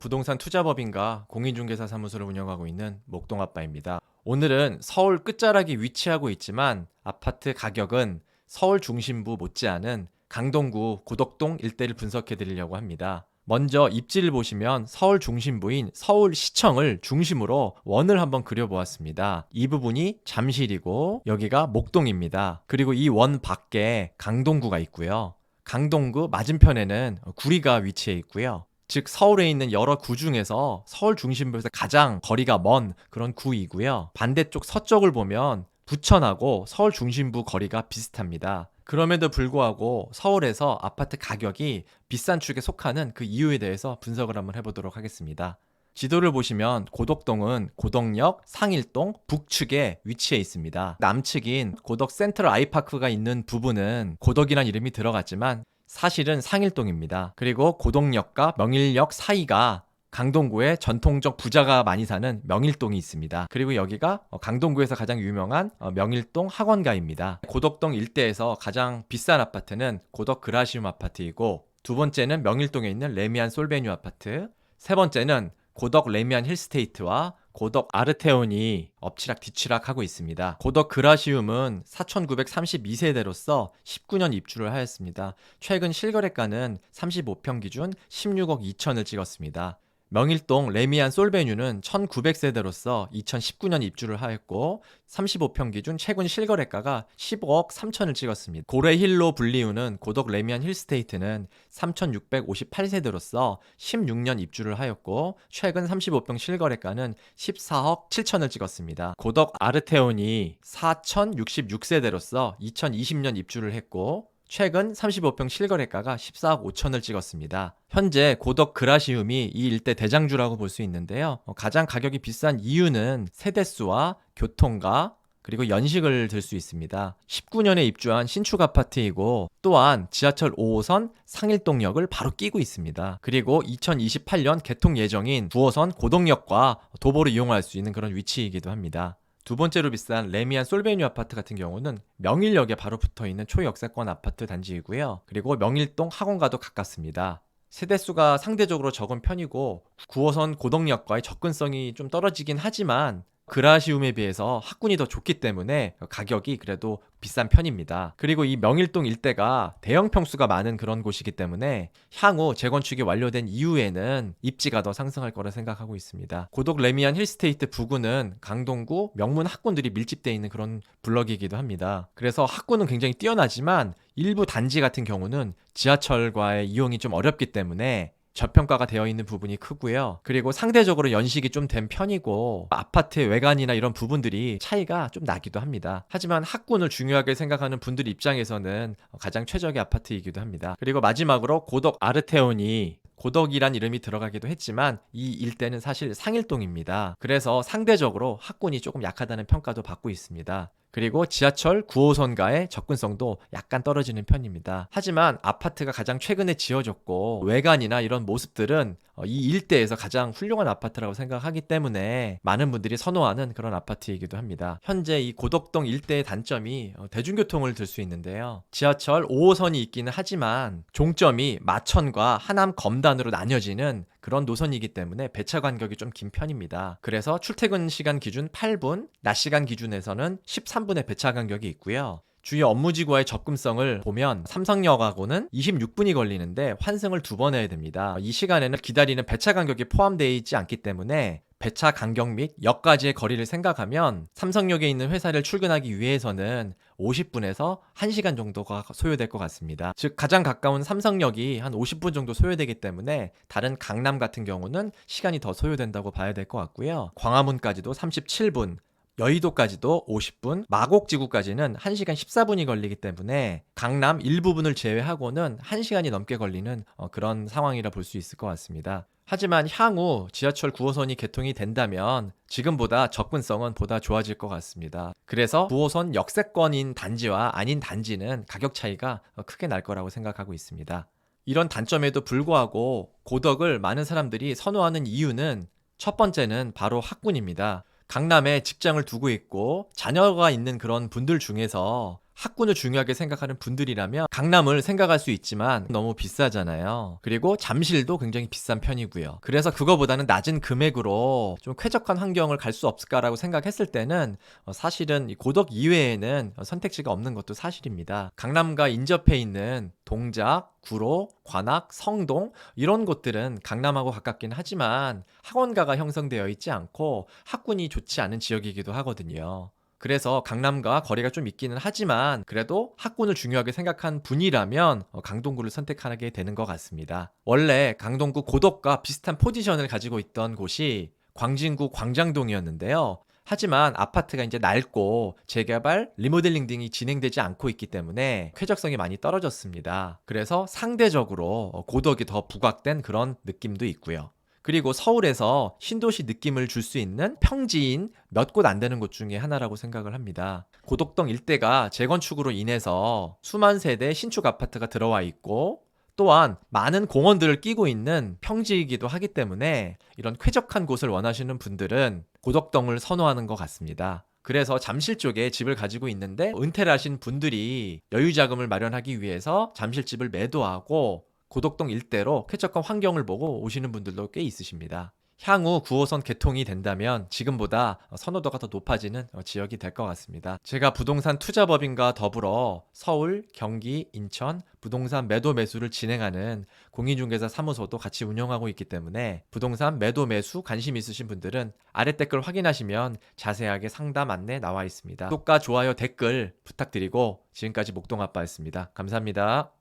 부동산 투자법인과 공인중개사 사무소를 운영하고 있는 목동아빠입니다. 오늘은 서울 끝자락에 위치하고 있지만 아파트 가격은 서울 중심부 못지않은 강동구 고덕동 일대를 분석해 드리려고 합니다. 먼저 입지를 보시면 서울 중심부인 서울시청을 중심으로 원을 한번 그려보았습니다. 이 부분이 잠실이고 여기가 목동입니다. 그리고 이 원 밖에 강동구가 있고요. 강동구 맞은편에는 구리가 위치해 있고요. 즉 서울에 있는 여러 구 중에서 서울 중심부에서 가장 거리가 먼 그런 구이고요. 반대쪽 서쪽을 보면 부천하고 서울 중심부 거리가 비슷합니다. 그럼에도 불구하고 서울에서 아파트 가격이 비싼 축에 속하는 그 이유에 대해서 분석을 한번 해보도록 하겠습니다. 지도를 보시면 고덕동은 고덕역 상일동 북측에 위치해 있습니다. 남측인 고덕 센트럴 아이파크가 있는 부분은 고덕이란 이름이 들어갔지만 사실은 상일동입니다. 그리고 고덕역과 명일역 사이가 강동구에 전통적 부자가 많이 사는 명일동이 있습니다. 그리고 여기가 강동구에서 가장 유명한 명일동 학원가입니다. 고덕동 일대에서 가장 비싼 아파트는 고덕 그라시움 아파트이고, 두 번째는 명일동에 있는 레미안 솔베뉴 아파트, 세 번째는 고덕 레미안 힐스테이트와 고덕 아르테온이 엎치락뒤치락 하고 있습니다. 고덕 그라시움은 4,932세대로서 19년 입주를 하였습니다. 최근 실거래가는 35평 기준 16억 2천을 찍었습니다. 명일동 레미안 솔베뉴는 1900세대로서 2019년 입주를 하였고 35평 기준 최근 실거래가가 15억 3천을 찍었습니다. 고래힐로 불리우는 고덕 레미안 힐스테이트는 3658세대로서 16년 입주를 하였고 최근 35평 실거래가는 14억 7천을 찍었습니다. 고덕 아르테온이 4066세대로서 2020년 입주를 했고 최근 35평 실거래가가 14억 5천을 찍었습니다. 현재 고덕 그라시움이 이 일대 대장주라고 볼 수 있는데요. 가장 가격이 비싼 이유는 세대수와 교통과 그리고 연식을 들 수 있습니다. 19년에 입주한 신축 아파트이고 또한 지하철 5호선 상일동역을 바로 끼고 있습니다. 그리고 2028년 개통 예정인 9호선 고덕역과 도보로 이용할 수 있는 그런 위치이기도 합니다. 두 번째로 비싼 레미안 솔베뉴 아파트 같은 경우는 명일역에 바로 붙어있는 초역세권 아파트 단지이고요. 그리고 명일동 학원과도 가깝습니다. 세대수가 상대적으로 적은 편이고 9호선 고덕역과의 접근성이 좀 떨어지긴 하지만 그라시움에 비해서 학군이 더 좋기 때문에 가격이 그래도 비싼 편입니다. 그리고 이 명일동 일대가 대형 평수가 많은 그런 곳이기 때문에 향후 재건축이 완료된 이후에는 입지가 더 상승할 거라 생각하고 있습니다. 고덕 레미안 힐스테이트 부근은 강동구 명문 학군들이 밀집되어 있는 그런 블럭이기도 합니다. 그래서 학군은 굉장히 뛰어나지만 일부 단지 같은 경우는 지하철과의 이용이 좀 어렵기 때문에 저평가가 되어 있는 부분이 크고요. 그리고 상대적으로 연식이 좀 된 편이고 아파트의 외관이나 이런 부분들이 차이가 좀 나기도 합니다. 하지만 학군을 중요하게 생각하는 분들 입장에서는 가장 최적의 아파트이기도 합니다. 그리고 마지막으로 고덕 아르테온이 고덕이란 이름이 들어가기도 했지만 이 일대는 사실 상일동입니다. 그래서 상대적으로 학군이 조금 약하다는 평가도 받고 있습니다. 그리고 지하철 9호선과의 접근성도 약간 떨어지는 편입니다. 하지만 아파트가 가장 최근에 지어졌고 외관이나 이런 모습들은 이 일대에서 가장 훌륭한 아파트라고 생각하기 때문에 많은 분들이 선호하는 그런 아파트이기도 합니다. 현재 이 고덕동 일대의 단점이 대중교통을 들 수 있는데요. 지하철 5호선이 있기는 하지만 종점이 마천과 하남 검단으로 나뉘어지는 그런 노선이기 때문에 배차 간격이 좀 긴 편입니다. 그래서 출퇴근 시간 기준 8분, 낮 시간 기준에서는 13분의 배차 간격이 있고요. 주요 업무지구와의 접근성을 보면 삼성역하고는 26분이 걸리는데 환승을 2번 해야 됩니다. 이 시간에는 기다리는 배차 간격이 포함되어 있지 않기 때문에 배차 간격 및 역까지의 거리를 생각하면 삼성역에 있는 회사를 출근하기 위해서는 50분에서 1시간 정도가 소요될 것 같습니다. 즉 가장 가까운 삼성역이 한 50분 정도 소요되기 때문에 다른 강남 같은 경우는 시간이 더 소요된다고 봐야 될 것 같고요. 광화문까지도 37분, 여의도까지도 50분, 마곡지구까지는 1시간 14분이 걸리기 때문에 강남 일부분을 제외하고는 1시간이 넘게 걸리는 그런 상황이라 볼 수 있을 것 같습니다. 하지만 향후 지하철 9호선이 개통이 된다면 지금보다 접근성은 보다 좋아질 것 같습니다. 그래서 9호선 역세권인 단지와 아닌 단지는 가격 차이가 크게 날 거라고 생각하고 있습니다. 이런 단점에도 불구하고 고덕을 많은 사람들이 선호하는 이유는 첫 번째는 바로 학군입니다. 강남에 직장을 두고 있고 자녀가 있는 그런 분들 중에서 학군을 중요하게 생각하는 분들이라면 강남을 생각할 수 있지만 너무 비싸잖아요. 그리고 잠실도 굉장히 비싼 편이고요. 그래서 그거보다는 낮은 금액으로 좀 쾌적한 환경을 갈 수 없을까라고 생각했을 때는 사실은 이 고덕 이외에는 선택지가 없는 것도 사실입니다. 강남과 인접해 있는 동작, 구로, 관악, 성동 이런 곳들은 강남하고 가깝긴 하지만 학원가가 형성되어 있지 않고 학군이 좋지 않은 지역이기도 하거든요. 그래서 강남과 거리가 좀 있기는 하지만 그래도 학군을 중요하게 생각한 분이라면 강동구를 선택하게 되는 것 같습니다. 원래 강동구 고덕과 비슷한 포지션을 가지고 있던 곳이 광진구 광장동이었는데요. 하지만 아파트가 이제 낡고 재개발, 리모델링 등이 진행되지 않고 있기 때문에 쾌적성이 많이 떨어졌습니다. 그래서 상대적으로 고덕이 더 부각된 그런 느낌도 있고요. 그리고 서울에서 신도시 느낌을 줄 수 있는 평지인 몇 곳 안 되는 곳 중에 하나라고 생각을 합니다. 고덕동 일대가 재건축으로 인해서 수만 세대 신축 아파트가 들어와 있고 또한 많은 공원들을 끼고 있는 평지이기도 하기 때문에 이런 쾌적한 곳을 원하시는 분들은 고덕동을 선호하는 것 같습니다. 그래서 잠실 쪽에 집을 가지고 있는데 은퇴를 하신 분들이 여유 자금을 마련하기 위해서 잠실집을 매도하고 고덕동 일대로 쾌적한 환경을 보고 오시는 분들도 꽤 있으십니다. 향후 9호선 개통이 된다면 지금보다 선호도가 더 높아지는 지역이 될 것 같습니다. 제가 부동산 투자법인과 더불어 서울, 경기, 인천 부동산 매도 매수를 진행하는 공인중개사 사무소도 같이 운영하고 있기 때문에 부동산 매도 매수 관심 있으신 분들은 아래 댓글 확인하시면 자세하게 상담 안내 나와 있습니다. 구독과 좋아요 댓글 부탁드리고 지금까지 목동아빠였습니다. 감사합니다.